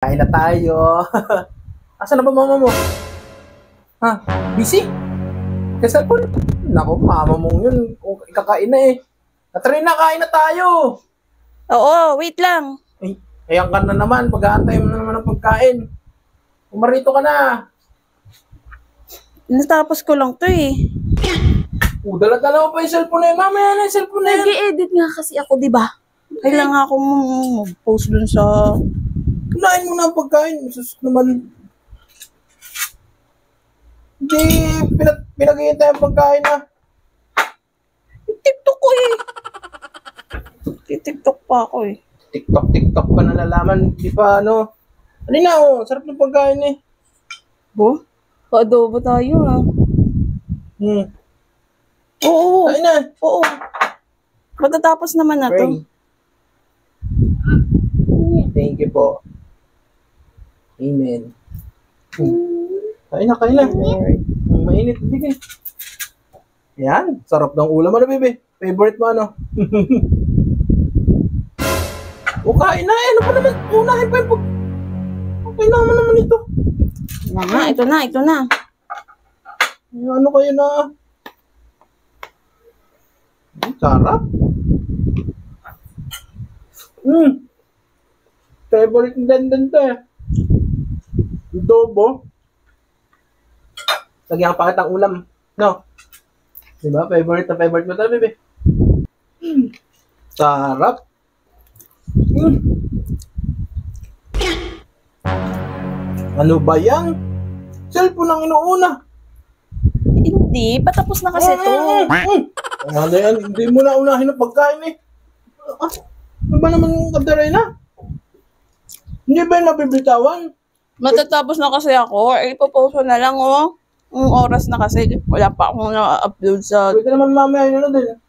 Kain na tayo. Asan na ba mama mo? Ha? Busy? Sa cellphone? Naku, mama mong yun. Ikakain na eh. Katrina, kain na tayo. Oo, wait lang. Ay, ayan ka na naman. Pag-aantay mo na naman ang pagkain. Umarito ka na. Natapos ko lang to eh. Dala-dala mo pa yung cellphone na yun. Mamaya na yung cellphone na yun. Nag-i-edit nga kasi ako, di ba? Kailangan ako mag-post dun sa... Kunain mo na ang pagkain. Sus naman. Hindi, pinag-iintay ang pagkain na. TikTok ko eh. TikTok pa ako eh. TikTok pa nalalaman. Di pa ano. Halina oh, sarap ng pagkain eh. Bo? Pa-adobo tayo ah. Oo. Kain na. Oo. Matatapos naman na to. Pray. Thank you po. Amen. Kain na. Mainit. Bigay. Yan. Sarap ng ulam. Ano, bebe? Favorite mo, ano? O, kain na. Ano pa naman? Unahin pa yung pag... Okay naman ito. Ito na. Ano kayo na? Sarap. Favorite ng dandan to eh. Adobo. Lagyan pa kitang ulam. No? Diba? Favorite mo ito, bebe. Sarap. Ano ba yan? Cellphone ang inuuna. Hindi, patapos na kasi to. Ano yan? Hindi mo na unahin ang pagkain eh. Ano ba naman kadaray na? Hindi ba yung mabibitawan? Matatapos na kasi ako. Ipopost ko na lang oh. Yung oras na kasi. Wala pa akong na-upload sa... Pwede naman mamaya yun na din.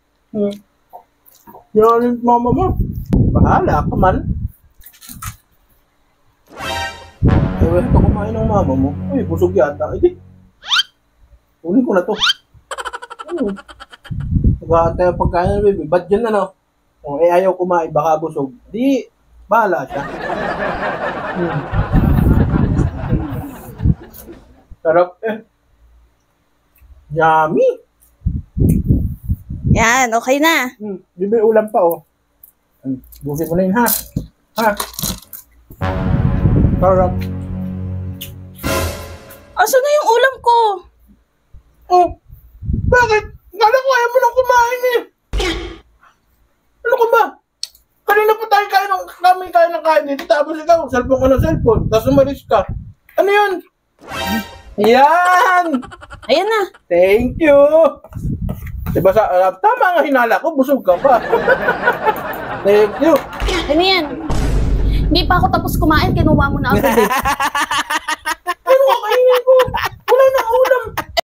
Yan yung mama mo. Bahala ka man. Ay, ito kumain ng mama mo. Ay, busog yata. Ay, ulit ko na to. Nag-aantay ang pagkain na baby. Ba't dyan na no? Kung ayaw kumain, baka busog. Di, bahala siya. Sarap eh. Yummy. Yan, okay na. Bibili ulam pa oh. Busin mo na yun ha. Sarap. Asan na yung ulam ko? Oh, bakit? Kala ko ayaw mo nang kumain eh. Ano ka ba? Kanina pa tayo kain ng kain dito. Tapos ikaw, cellphone ka ng cellphone. Tapos umalis ka. Ano yun? Yan! Ayan na. Thank you! Diba tama nga hinala ko, busog ka pa. Thank you! Ano yan? Hindi pa ako tapos kumain, kinuha mo na ako.